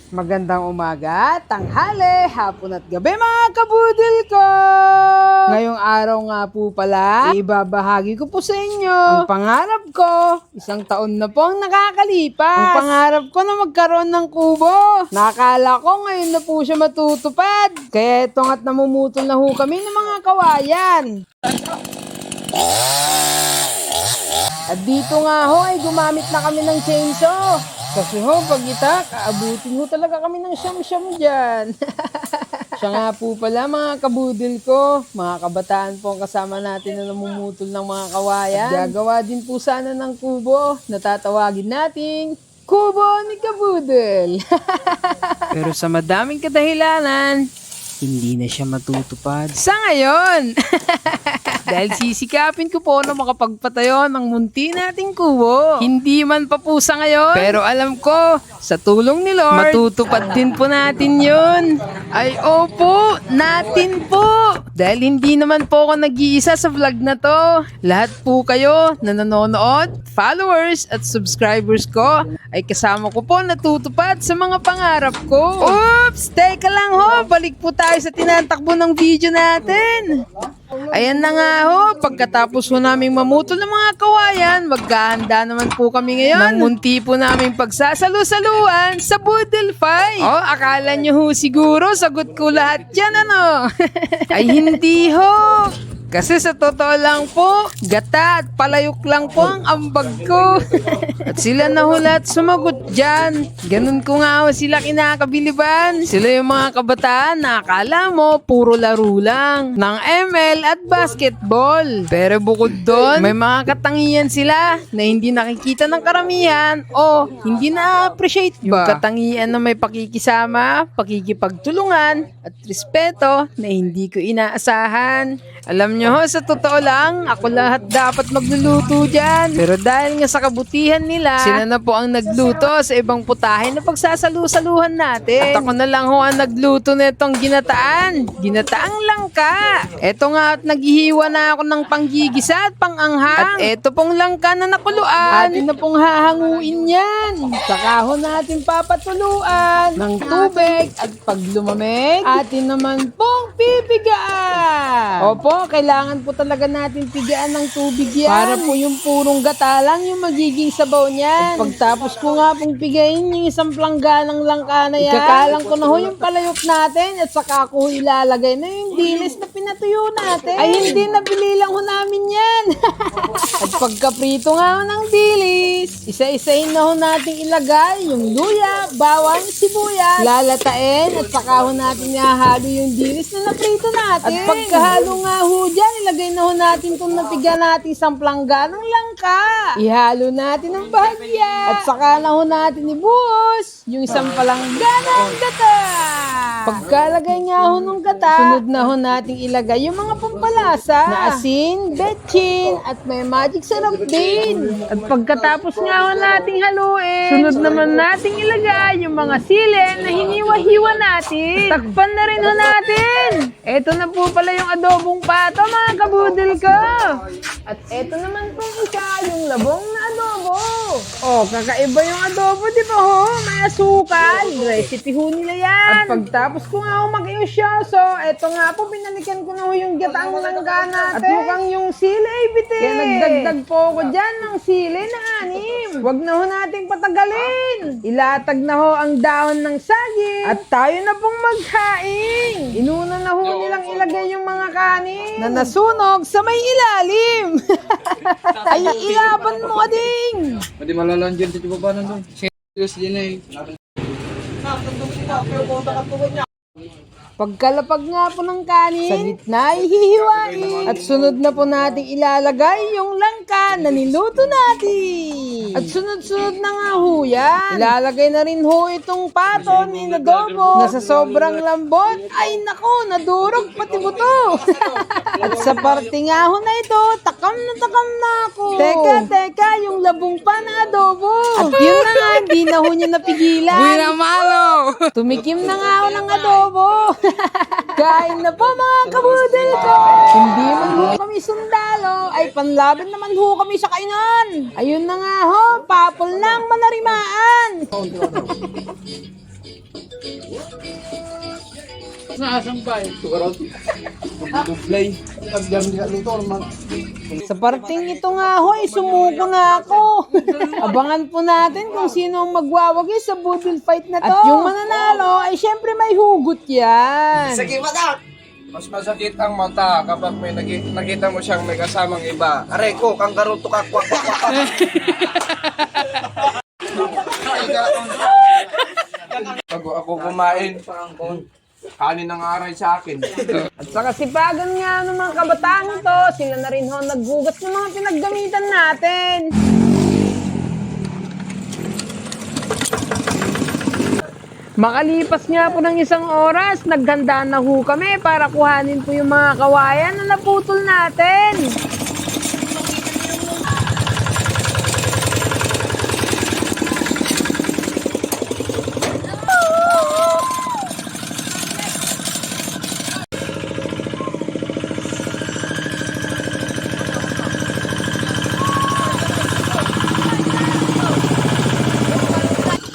Magandang umaga, tanghali, hapon at gabi mga kabudil ko! Ngayong araw nga po pala, ibabahagi ko po sa inyo ang pangarap ko. Isang taon na po ang nakakalipas. Ang pangarap ko na magkaroon ng kubo. Nakala ko ngayon na po siya matutupad. Kaya ito nga't namumutol na ho kami ng mga kawayan. At dito nga ho ay gumamit na kami ng chainsaw. Kasi ho, pag itak, aabutin ho talaga kami ng siyam-siyam dyan. Siya nga po pala mga kabudil ko, mga kabataan po ang kasama natin na namumutol ng mga kawayan. Gagawa din po sana ng kubo na tatawagin nating Kubo ni Kabudil. Pero sa madaming kadahilanan, hindi na siya matutupad sa ngayon. Dahil sisikapin ko po na makapagpatayo ng munti nating kubo. Hindi man pa po sa ngayon, pero alam ko, sa tulong ni Lord, matutupad din po natin yun. Ay opo, natin po. Dahil hindi naman po ako nag-iisa sa vlog na to. Lahat po kayo na nanonood, followers at subscribers ko, ay kasama ko po natutupad sa mga pangarap ko. Oops! Teka lang ho, balik po tayo sa tinatakbo ng video natin. Ayan na nga ho, pagkatapos ho naming mamutol ng mga kawayan, maghahanda naman po kami ngayon ng munti po naming pagsasalu-saluan sa Budil Fight. Oh, akala nyo ho siguro sagot ko lahat yan ano? Ay hindi ho. Kasi sa totoo lang po, gata at palayok lang po ang ambag ko. At sila na ho lahat sumagot dyan. Ganun ko nga ho sila kinakabiliban. Sila yung mga kabataan na akala mo puro laro lang ng ML at basketball. Pero bukod doon, may mga katangian sila na hindi nakikita ng karamihan o hindi na-appreciate ba. Yung katangian na may pakikisama, pakikipagtulungan at respeto na hindi ko inaasahan. Alam nyo ho, sa totoo lang, ako lahat dapat magluluto dyan. Pero dahil nga sa kabutihan nila, sila na po ang nagluto sa ibang putahe na pagsasalu-saluhan natin. At ako na lang ho ang nagluto na itong ginataan. Ginataang langka. Eto nga at naghihiwa na ako ng panggigisa at panganghang. At eto pong langka na nakuluan. Atin na pong hahanguin yan. Saka ho natin papatuluan ng tubig at pag lumamig, atin naman pong pipigaan. Opo, kailangan po talaga natin pigaan ng tubig yan. Para po yung purong gata lang yung magiging sabaw niyan. At pagtapos ko nga pong pigain yung isang plangganang langka na yan, ikakalang ko na ho yung palayok natin at saka ko ilalagay na yung dilis na pinatuyo natin. Ay hindi, nabili lang ho namin yan. At pagkaprito nga ho ng dilis, isa-isahin na ho natin ilagay yung luya, bawang, sibuyas, lalatain at saka ho natin ihahalo yung dilis na naprito natin. At pagkahalo nga ho dyan, ilagay na ho natin kung napiga natin isang plangganang langka. Ihalo natin ng bahagya. At saka na ho natin ibuhos yung isang palangganang gata. Pagkalagay nga ho ng gata, sunod na ho natin ilagay yung mga pampalasa na asin, betchin, at may magic sarap din. At pagkatapos nga ho nating haluin, sunod naman nating ilagay yung mga sili na hiniwa-hiwa natin. Takpan na rin ho natin. Ito na po pala yung adobong pato mga kabudil ko. At eto naman pong isa, yung labong na adobo. Oh, kakaiba yung adobo, di ba ho? May asukal. Recipe ho nila yan. At pagtapos ko nga ho mag-iusyoso, eto nga po, binalikan ko na ho yung gataang langga natin. At mukhang yung sili ay bitin. Kaya nagdagdag po ako dyan ng sili na 6. Huwag na ho nating patagalin. Ilatag na ho ang dahon ng saging. At tayo na pong maghain. Inuna na ho nilang ilagay yung mga kanin na nasunog sa may ilalim. Ay, ilaban mo ading. Pwede malalan dyan dito ba nandun? Serious din eh. Pagkalapag nga po ng kanin, sa gitna ay hihiwain. At sunod na po nating ilalagay yung langka na niluto natin. At sunod-sunod na nga ho yan. Ilalagay na rin ho itong paton ni adobo na sa sobrang lambot, ay nako, nadurog pati buto. At sa parte nga ho na ito, takam na ako. Teka, yung labong pa ng adobo. At yun na nga, hindi na ho niya napigilan. Uy na malo! Tumikim na nga ako ng adobo. Kain na po mga kabudel ko. Hindi man ho kami sundalo, ay panlaban naman ho kami sa kainan. Ayun na nga ho, papol ng manarimaan. Sa parting ito nga ho, ay sumuko na ako. Abangan po natin kung sino ang magwawagi sa budol fight na to. At yung mananalo ay syempre may hugot yan. Sige, mata! Mas masakit ang mata kapag may nakita mo siyang may kasamang iba. Aray ko, kang karuto ka, kwak, kwak, kwak. Pag ako kumain, kanin ang aray sa akin. At sa kasipagan nga ng mga kabataan ito, sila na rin ho naghugas ng mga pinaggamitan natin. Makalipas nga po ng isang oras, naghanda na ho kami para kuhanin po yung mga kawayan na naputol natin.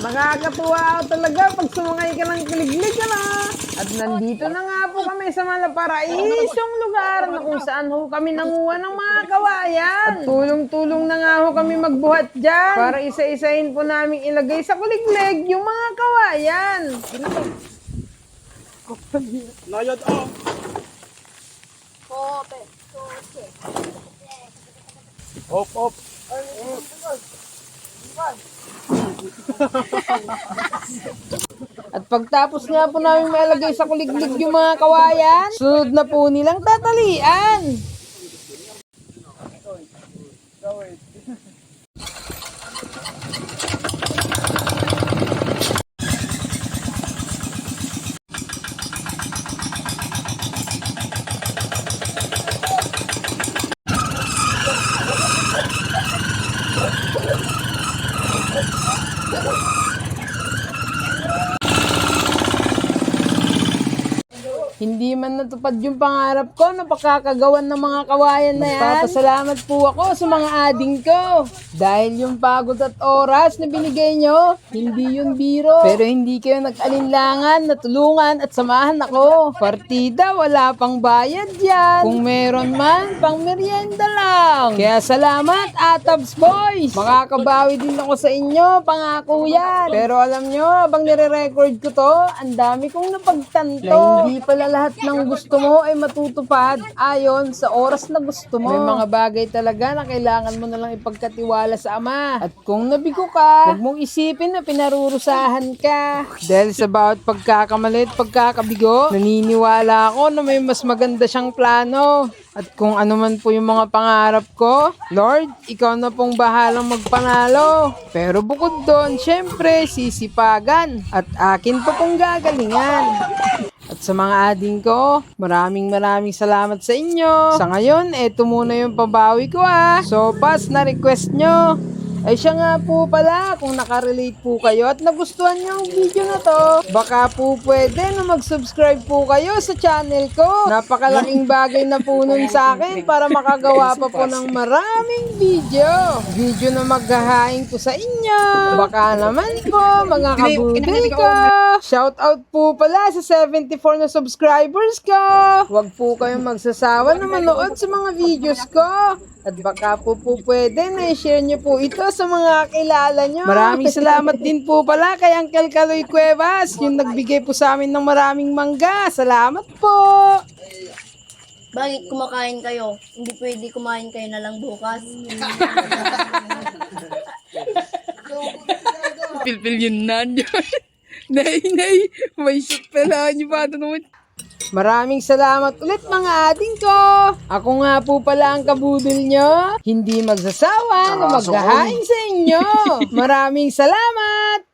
Nakakatuwa talaga pag sumangay ka ng kiliglig, ano? At nandito na nga po kami sa malaparaisong lugar na kung saan ho kami nanguha ng mga kawayan. At tulong-tulong na nga ho kami magbuhat dyan para isa-isahin po namin ilagay sa kuliglig yung mga kawayan. Nayad oh! Op, op! At pagtapos nga po namin mailagay sa kuliglig yung mga kawayan, sunod na po nilang tatalian. Hindi man natupad yung pangarap ko na pagkakagawan ng mga kawayan na yan. Nagpapasalamat po ako sa mga ading ko. Dahil yung pagod at oras na binigay nyo, hindi yun biro. Pero hindi kayo nag-alinlangan na tulungan at samahan ako. Partida, wala pang bayad yan. Kung meron man, pang merienda lang. Kaya salamat, Atabs Boys. Makakabawi din ako sa inyo, pangako yan. Pero alam nyo, habang nire-record ko to, ang dami kong napagtanto. Na hindi pala lahat ng gusto mo ay matutupad ayon sa oras na gusto mo. May mga bagay talaga na kailangan mo na lang ipagkatiwala sa Ama. At kung nabigo ka, huwag mong isipin na pinarurusahan ka. Dahil sa bawat pagkakamali at pagkakabigo, naniniwala ako na may mas maganda siyang plano. At kung ano man po yung mga pangarap ko, Lord, ikaw na pong bahalang magpanalo. Pero bukod doon, syempre, sisipagan. At akin pa pong gagalingan. At sa mga ading ko, maraming salamat sa inyo. Sa ngayon, eto muna yung pabawi ko So, pas na request nyo. Ay siya nga po pala, kung nakarelate po kayo at nagustuhan nyo ang video na to, baka po pwede na mag-subscribe po kayo sa channel ko. Napakalaking bagay na po nun sa akin para makagawa pa po ng maraming video. Video na maghahain ko sa inyo. Baka naman po, mga kabudil ko. Shout out po pala sa 74 na subscribers ko. Huwag po kayong magsasawa na manood sa mga videos ko. At baka po pwede na i-share nyo po ito sa mga kilala nyo. Maraming salamat din po pala kay Uncle Kaloy Cuevas, yung nagbigay po sa amin ng maraming mangga. Salamat po! Bakit kumakain kayo? Hindi pwede kumain kayo na lang bukas. Pilpil yun nandiyo. Nay, may shoot pala niyo pa ito naman. Maraming salamat ulit mga ating ko. Ako nga po pala ang kabudol nyo. Hindi magsasawa na maghahain sa inyo. Maraming salamat.